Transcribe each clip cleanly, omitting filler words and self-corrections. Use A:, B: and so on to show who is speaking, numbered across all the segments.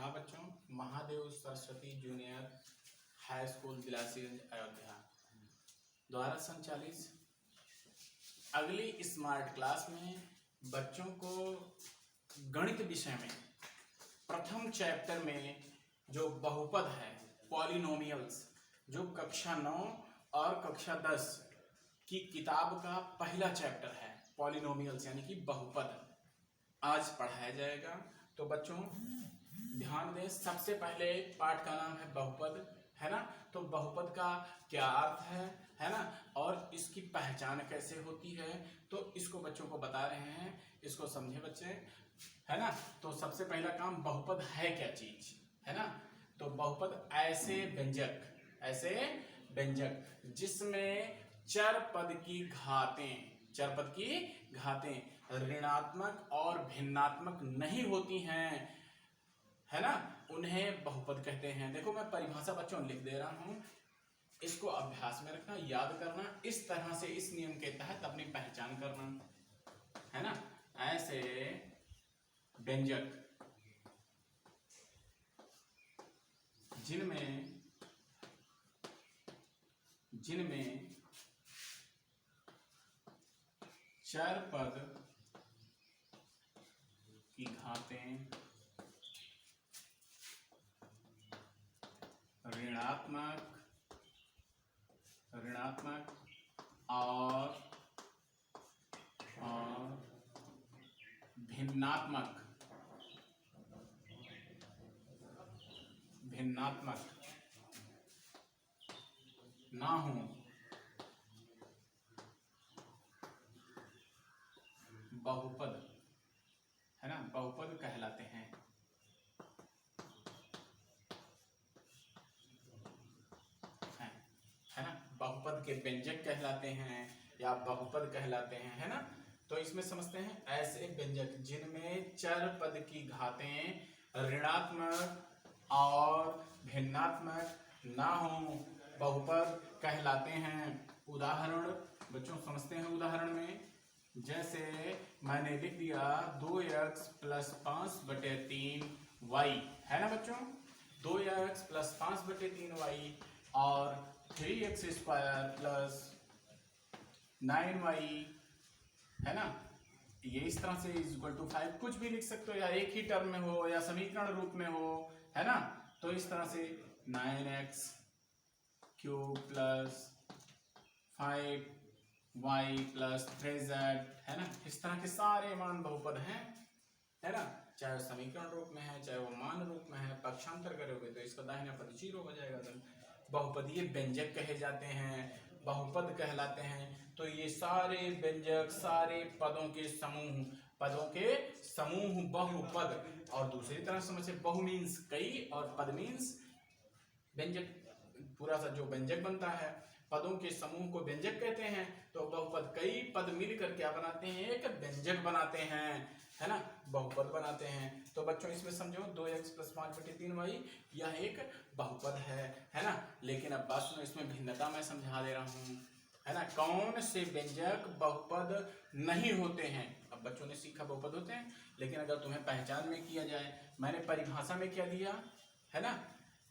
A: हाँ बच्चों, Mahadev Saraswati junior high school Bilasiganj Ayodhya द्वारा संचालित अगली स्मार्ट क्लास में बच्चों को गणित विषय में प्रथम चैप्टर में जो बहुपद है पॉलिनोमियल्स, जो कक्षा 9 और कक्षा 10 की किताब का पहला चैप्टर है पॉलिनोमियल्स यानी कि बहुपद, आज पढ़ाया जाएगा। तो बच्चों ध्यान दें, सबसे पहले पाठ का नाम है बहुपद, है ना। तो बहुपद का क्या अर्थ है ना, और इसकी पहचान कैसे होती है, तो इसको बच्चों को बता रहे हैं, इसको समझे बच्चे, है ना। तो सबसे पहला काम, बहुपद है क्या चीज, है ना। तो बहुपद ऐसे व्यंजक जिसमें चर पद की घातें ऋणात्मक और भिन्नात्मक नहीं होती हैं, है ना, उन्हें बहुपद कहते हैं। देखो मैं परिभाषा बच्चों लिख दे रहा हूं, इसको अभ्यास में रखना, याद करना, इस तरह से इस नियम के तहत अपनी पहचान करना, है ना। ऐसे व्यंजक जिनमें चर पद की घातें ऋणात्मक और भिन्नात्मक ना हो, बहुपद, है ना, बहुपद कहलाते हैं। है ना, बहुपद के व्यंजक कहलाते हैं या बहुपद कहलाते हैं, है ना। तो इसमें समझते हैं, ऐसे व्यंजक जिनमें चर पद की घातें ऋणात्मक और भिन्नात्मक ना हो, बहुपद कहलाते हैं। उदाहरण बच्चों समझते हैं, उदाहरण में जैसे मैंने लिख दिया 2x + 5/3y, है ना बच्चों, 2x + 5/3y और 3x² + 9y, है ना। ये इस तरह से = 5 कुछ भी लिख सकते हो, या एक ही टर्म में हो या समीकरण रूप में हो, है ना। तो इस तरह से 9x³ + 5y + 3z, है ना। इस तरह के सारे मान बहुपद हैं, है ना। चाहे समीकरण रूप में है, चाहे वो मान रूप में है, पक्षांतर करोगे तो इसका दाहिना पद 0 हो जाएगा। बहुपदीय व्यंजक कहे जाते हैं, बहुपद कहलाते हैं। तो ये सारे व्यंजक, सारे पदों के समूह बहुपद। और दूसरी तरह समझे, बहु मीन्स कई और पद मीन्स व्यंजक, पूरा सा जो व्यंजक बनता है, पदों के समूह को व्यंजक कहते हैं। तो बहुपद कई पद मिलकर क्या बनाते हैं, एक व्यंजक बनाते हैं, है ना, बहुपद बनाते हैं। तो बच्चों इसमें समझो 2x + 5/3y यह एक बहुपद है ना। लेकिन अब बात सुनो, इसमें भिन्नता मैं समझा दे रहा हूं, है ना। कौन से व्यंजक बहुपद नहीं होते हैं। अब बच्चों ने सीखा बहुपद होते हैं, लेकिन अगर तुम्हें पहचान में किया जाए, मैंने परिभाषा में क्या दिया, है ना,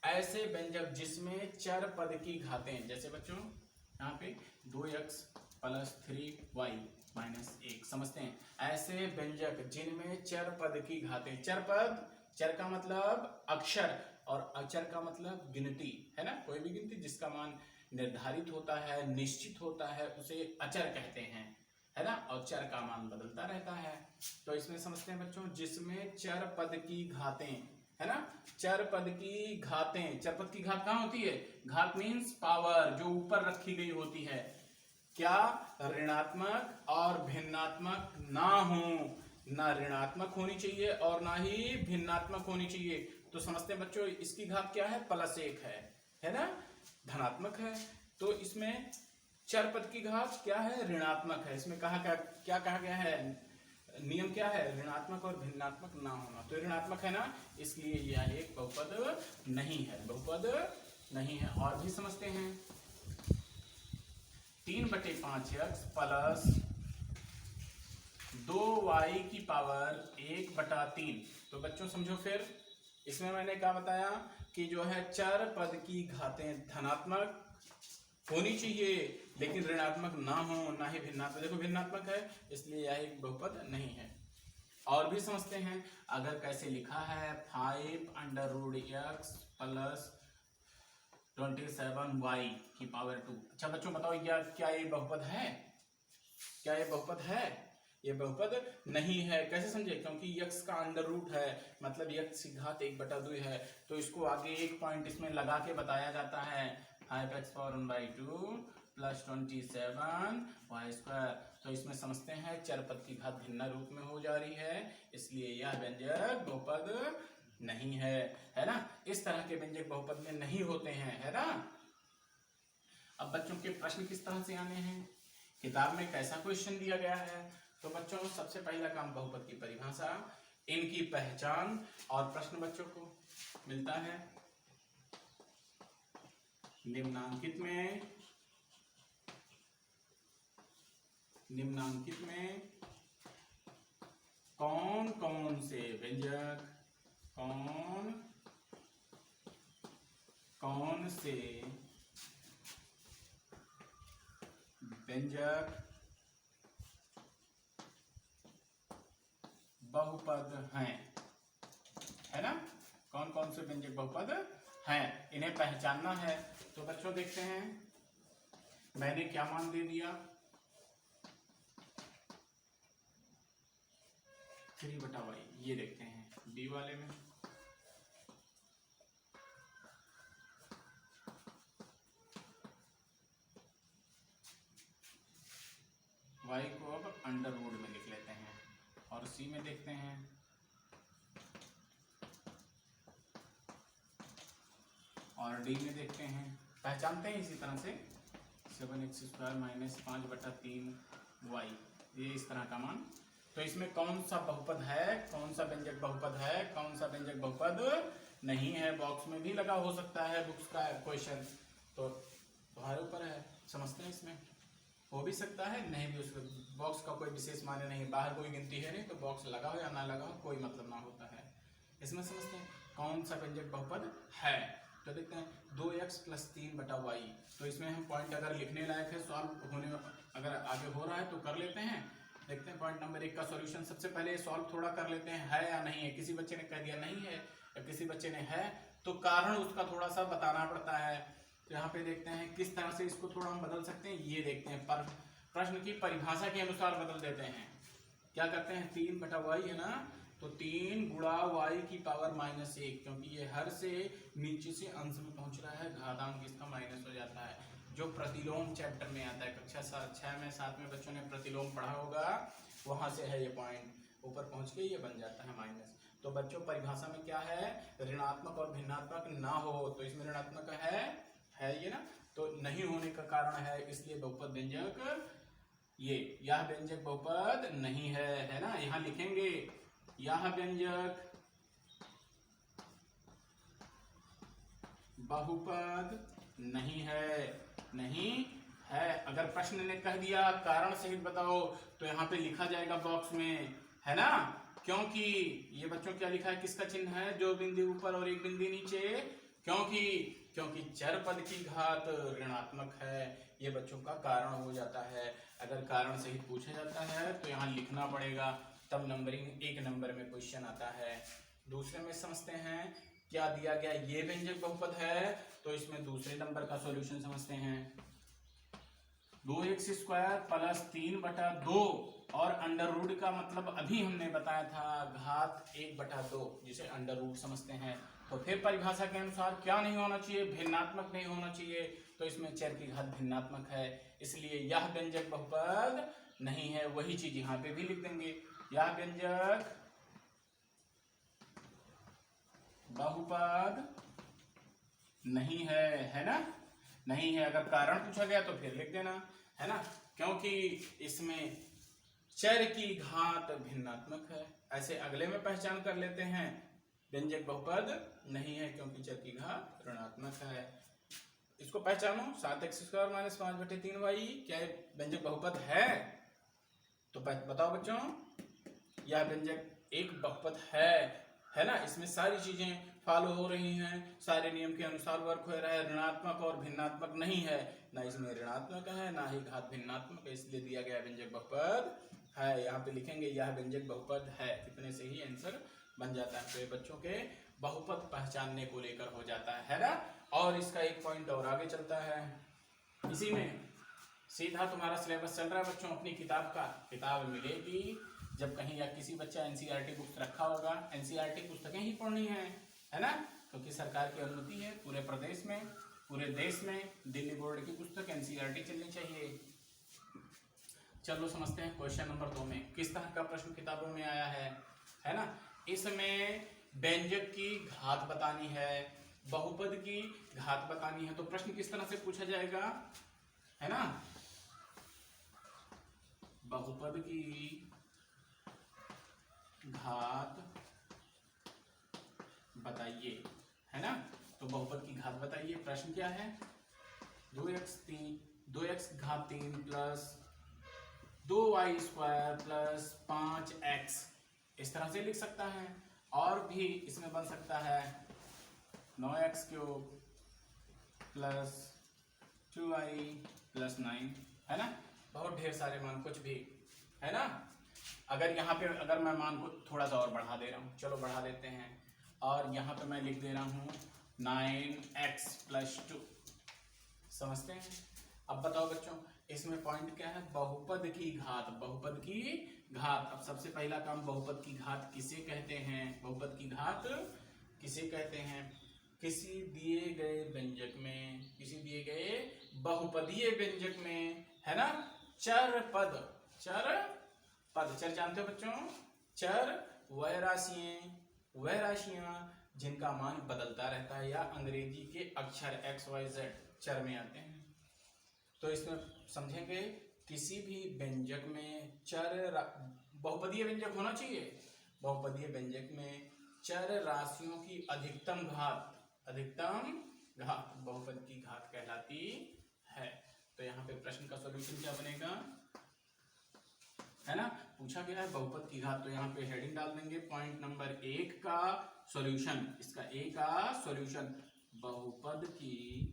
A: ऐसे व्यंजक जिसमें चर पद की घातें, जैसे बच्चों यहाँ पे 2x + 3y - 1, समझते हैं, ऐसे व्यंजक जिनमें चर पद की घातें, चर का मतलब अक्षर और अचर का मतलब गिनती, है ना। कोई भी गिनती जिसका मान निर्धारित होता है, निश्चित होता है, उसे अचर कहते हैं, है ना, और चर का मान बदलता रहता है। तो इसमें समझते हैं बच्चों, जिसमें चर पद की घातें, है ना, चर पद की घातें, चर पद की घात कहाँ होती है, घात मीन्स पावर, जो ऊपर रखी गई होती है, क्या ऋणात्मक और भिन्नात्मक ना हो, ना ऋणात्मक होनी चाहिए और ना ही भिन्नात्मक होनी चाहिए। तो समझते हैं बच्चों, इसकी घात क्या है, +1 है ना, धनात्मक है। तो इसमें चर पद की घात क्या है, ऋणात्मक है। इसमें क्या कहा गया है, नियम क्या है, ऋणात्मक और भिन्नात्मक ना होना। तो ऋणात्मक है ना, इसलिए यह एक बहुपद नहीं है, और भी समझते हैं, 3/5x + 2y⁻1/3। तो बच्चों समझो फिर, इसमें मैंने क्या बताया कि जो है चर पद की घातें धनात्मक होनी चाहिए, लेकिन ऋणात्मक ना हो, ना ही भिन्नात्मक। देखो भिन्नात्मक है इसलिए यह एक बहुपद नहीं है। और भी समझते हैं, अगर कैसे लिखा है 5√x प्लस 27y की पावर 2। अच्छा बच्चों बताओ क्या ये बहुपद है? क्या ये बहुपद है? ये बहुपद नहीं है। कैसे समझे? क्योंकि x का अंडर रूट है, मतलब x की घात 1/2 है, तो इसको आगे एक पॉइंट इसमें लगा के बताया जाता है 5x⁴ प्लस 27y²। तो इसमें समझते हैं चर पद की घात भिन्न रूप में हो जा रही है, इसलिए यह व्यंजक बहुपद नहीं है ना। इस तरह के व्यंजक बहुपद में नहीं होते हैं, है ना। अब बच्चों के प्रश्न किस तरह से आने हैं, किताब में कैसा क्वेश्चन दिया गया है। तो बच्चों सबसे पहला काम बहुपद की परिभाषा, इनकी पहचान, और प्रश्न बच्चों को मिलता है निम्नांकित में कौन कौन से व्यंजक बहुपद हैं, है ना। कौन कौन से व्यंजक बहुपद हैं, इन्हें पहचानना है। तो बच्चों देखते हैं मैंने क्या मान दे दिया, 3/y। ये देखते हैं डी वाले में y को अब अंडर रूट में लिख लेते हैं, और सी में देखते हैं और डी में देखते हैं, पहचानते हैं इसी तरह से 7x² - 5/3y, ये इस तरह का मान। तो इसमें कौन सा बहुपद है, कौन सा व्यंजक बहुपद है, कौन सा व्यंजक बहुपद नहीं है, बॉक्स में भी लगा हो सकता है बुक्स का क्वेश्चन, तो तुम्हारे ऊपर है, समझते हैं। इसमें हो भी सकता है, नहीं भी, उसके बॉक्स का कोई विशेष मान्य नहीं, बाहर कोई गिनती है नहीं, तो बॉक्स लगा हो या ना लगा हो कोई मतलब ना होता है। इसमें समझते हैं कौन सा व्यंजक बहुपद है। तो देखते हैं 2x + 3/y। तो इसमें हम पॉइंट अगर लिखने लायक है, सॉल्व होने अगर आगे हो रहा है तो कर लेते हैं। देखते हैं पॉइंट नंबर 1 का सॉल्यूशन। सबसे पहले सॉल्व थोड़ा कर लेते हैं, है या नहीं है। किसी बच्चे ने कह दिया नहीं है, या किसी बच्चे ने है, तो कारण उसका थोड़ा सा बताना पड़ता है। तो यहाँ पे देखते हैं किस तरह से इसको थोड़ा हम बदल सकते हैं, ये देखते हैं। पर प्रश्न की परिभाषा के अनुसार बदल देते हैं। क्या करते हैं, 3/y है ना, तो 3 गुणा y की पावर -1, क्योंकि ये हर से नीचे से अंश में पहुंच रहा है, घातांक इसका माइनस हो जाता है, जो प्रतिलोम चैप्टर में आता है। कक्षा 6 में 7 में बच्चों ने प्रतिलोम पढ़ा होगा, वहां से है ये पॉइंट, ऊपर पहुंच के ये बन जाता है माइनस। तो बच्चों परिभाषा में क्या है, ऋणात्मक और भिन्नात्मक ना हो, तो इसमें ऋणात्मक है ये ना, तो नहीं होने का कारण है, इसलिए बहुपद व्यंजक यह व्यंजक बहुपद नहीं है ना। यहां लिखेंगे यह व्यंजक बहुपद नहीं है। अगर प्रश्न ने कह दिया कारण सहित बताओ, तो यहाँ पे लिखा जाएगा बॉक्स में, है ना। क्योंकि ये बच्चों क्या लिखा है, किसका चिन्ह है, जो बिंदु ऊपर और एक बिंदु नीचे, क्योंकि चर पद की घात ऋणात्मक है, ये बच्चों का कारण हो जाता है। अगर कारण सहित पूछा जाता है तो यहाँ लिखना पड़ेगा, तब नंबरिंग 1 नंबर में क्वेश्चन आता है। दूसरे में समझते हैं क्या दिया गया, ये व्यंजक बहुपद है, तो इसमें दूसरे नंबर का सॉल्यूशन समझते हैं। 2x² + 3/2 और अंडर रूट का मतलब अभी हमने बताया था घात 1/2, जिसे अंडर रूट समझते हैं। तो फिर परिभाषा के अनुसार क्या नहीं होना चाहिए, भिन्नात्मक नहीं होना चाहिए, तो इसमें चर की घात भिन्नात्मक है, इसलिए यह व्यंजक बहुपद नहीं है। वही चीज यहाँ पे भी लिख देंगे, यह व्यंजक बहुपद नहीं है ना, नहीं है। अगर कारण पूछा गया तो फिर लिख देना, है ना, क्योंकि इसमें चर की घात भिन्नात्मक है। ऐसे अगले में पहचान कर लेते हैं, व्यंजक बहुपद नहीं है क्योंकि चर की घात ऋणात्मक है। इसको पहचानो, 7x² - 5/3y, क्या व्यंजक बहुपद है? तो बताओ बच्चों, यह व्यंजक एक बहुपद है है ना, इसमें सारी चीजें फॉलो हो रही हैं, सारे नियम के अनुसार वर्क हो रहा है, ऋणात्मक और भिन्नात्मक नहीं है, ना इसमें ऋणात्मक है ना ही घात भिन्नात्मक है, इसलिए दिया गया व्यंजक बहुपद है। यहाँ पे लिखेंगे यह व्यंजक बहुपद है, इतने से ही आंसर बन जाता है। तो ये बच्चों के बहुपद पहचानने को लेकर हो जाता है ना। और इसका एक पॉइंट और आगे चलता है, इसी में सीधा तुम्हारा सिलेबस चल रहा है बच्चों। अपनी किताब का किताब मिलेगी जब कहीं, या किसी बच्चा एनसीईआरटी बुक रखा होगा, एनसीईआरटी पुस्तकें ही पढ़नी है ना, क्योंकि सरकार की अनुमति है पूरे प्रदेश में, पूरे देश में दिल्ली बोर्ड की पुस्तक एनसीईआरटी चलनी चाहिए। चलो समझते हैं क्वेश्चन नंबर 2 में किस तरह का प्रश्न किताबों में आया है ना। इसमें व्यंजक की घात बतानी है, बहुपद की घात बतानी है, तो प्रश्न किस तरह से पूछा जाएगा, है ना, बहुपद की घात बताइए, है ना। तो बहुपद की घात बताइए, प्रश्न क्या है, 2x घात 3 plus 2y square plus 5x, इस तरह से लिख सकता है। और भी इसमें बन सकता है 9x cube plus 2y plus 9, है ना, बहुत ढेर सारे मान, कुछ भी, है ना। अगर यहाँ पे अगर मैं मान को थोड़ा सा और बढ़ा दे रहा हूँ, चलो बढ़ा देते हैं, और यहाँ पे मैं लिख दे रहा हूँ 9x प्लस 2, समझते हैं। अब बताओ बच्चों, इसमें पॉइंट क्या है, बहुपद की घात, बहुपद की घात। अब सबसे पहला काम, बहुपद की घात किसे कहते हैं, बहुपद की घात किसे कहते हैं, किसी दिए गए व्यंजक में, किसी दिए गए बहुपदीय व्यंजक में, है ना, चर पद, चर पद, चर जानते हो बच्चों, चर वह राशियां जिनका मान बदलता रहता है, या अंग्रेजी के अक्षर XYZ चर में आते हैं। तो इसमें समझेंगे किसी भी व्यंजक में चर, बहुपदीय व्यंजक होना चाहिए, बहुपदीय व्यंजक में चर राशियों की अधिकतम घात, बहुपद की घात कहलाती है। तो यहाँ पे प्रश्न का सॉल्यूशन क्या बनेगा, है ना, पूछा गया है बहुपद की घात, तो यहाँ पे हेडिंग डाल देंगे पॉइंट नंबर 1 का सॉल्यूशन, इसका ए का सॉल्यूशन, बहुपद की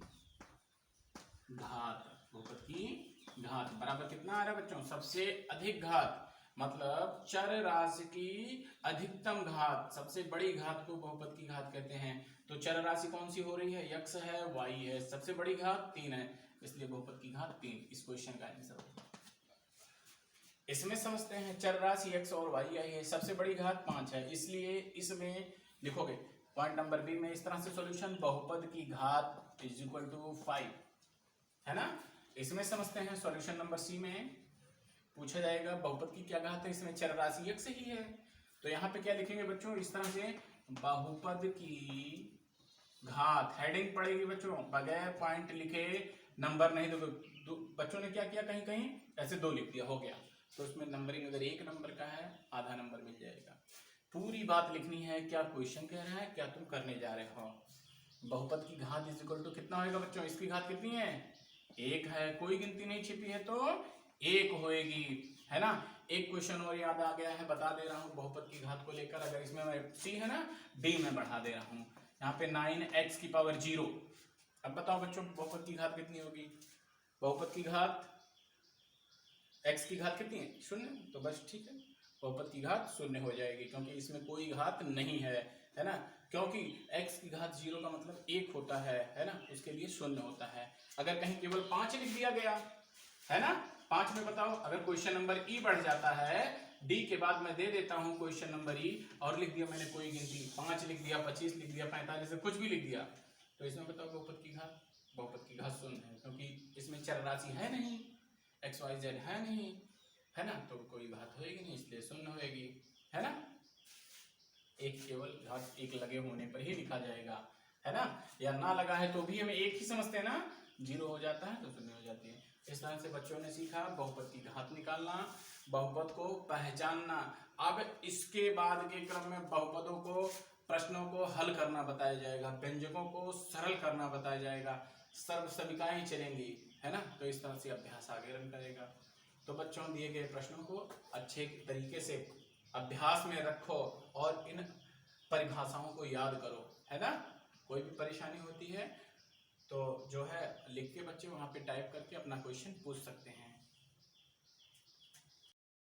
A: घात, बहुपद की घात बराबर कितना आ रहा है बच्चों, सबसे अधिक घात, मतलब चर राशि की अधिकतम घात, सबसे बड़ी घात को बहुपद की घात कहते हैं। तो चर राशि कौन सी हो रही है, x है, y है, सबसे बड़ी घात 3 है, इसलिए बहुपद की घात 3 इस क्वेश्चन का आंसर। इसमें समझते हैं, चर राशि x और y आई है, सबसे बड़ी घात 5 है, इसलिए इसमें लिखोगे पॉइंट नंबर बी में इस तरह से सॉल्यूशन, बहुपद की घात इज इक्वल टू 5, है ना। इसमें समझते हैं सॉल्यूशन नंबर सी में पूछा जाएगा बहुपद की क्या घात है, इसमें चर राशि x ही है, तो यहाँ पे क्या लिखेंगे बच्चों, इस तरह से बहुपद की घात, हेडिंग पड़ेगी बच्चों, बगैर पॉइंट लिखे नंबर नहीं दोगे। बच्चों ने क्या किया, कहीं कहीं ऐसे 2 लिख दिया, हो गया, तो उसमें नंबरिंग अगर 1 नंबर का है आधा नंबर मिल जाएगा। पूरी बात लिखनी है, क्या क्वेश्चन कह रहा है, क्या तुम करने जा रहे हो। बहुपद की घात इज इक्वल टू कितना होगा बच्चों, इसकी घात कितनी है, 1 है, कोई गिनती नहीं छिपी है तो 1 होएगी, है ना। एक क्वेश्चन और याद आ गया है, बता दे रहा हूँ बहुपद की घात को लेकर, अगर इसमें सी है ना, डी में बढ़ा दे रहा हूँ, यहाँ पे 9x की पावर 0। अब बताओ बच्चों बहुपद की घात कितनी होगी, बहुपद की घात x की घात कितनी है, 0, तो बस ठीक है, बहुपद की घात 0 हो जाएगी, क्योंकि इसमें कोई घात नहीं है ना, क्योंकि x की घात 0 का मतलब 1 होता है ना, उसके लिए 0 होता है। अगर कहीं केवल 5 लिख दिया गया है ना, 5 में बताओ, अगर क्वेश्चन नंबर ई बढ़ जाता है, डी के बाद मैं दे देता हूं क्वेश्चन नंबर ई, और लिख दिया मैंने कोई गिनती, 5 लिख दिया, 25 लिख दिया, 45 कुछ भी लिख दिया, तो इसमें बताओ बहुपद की घात, बहुपद की घात 0 है, क्योंकि इसमें चर राशि है नहीं, XYZ है नहीं, है ना, तो कोई घात होएगी नहीं, इसलिए 0 होएगी, है ना। एक केवल घात 1 लगे होने पर ही लिखा जाएगा, है ना, या ना लगा है तो भी हमें 1 ही समझते हैं ना, 0 हो जाता है तो 0 हो जाती है। इस तरह से बच्चों ने सीखा बहुपद की घात निकालना, बहुपद को पहचानना। अब इसके बाद के क्रम में बहुपदों को, प्रश्नों को हल करना बताया जाएगा, व्यंजकों को सरल करना बताया जाएगा, सर्व सविकाएं चलेंगी, है ना। तो इस तरह से अभ्यास आगे रन करेगा। तो बच्चों दिए गए प्रश्नों को अच्छे तरीके से अभ्यास में रखो, और इन परिभाषाओं को याद करो, है ना। कोई भी परेशानी होती है तो जो है लिख के बच्चे वहाँ पे टाइप करके अपना क्वेश्चन पूछ सकते हैं।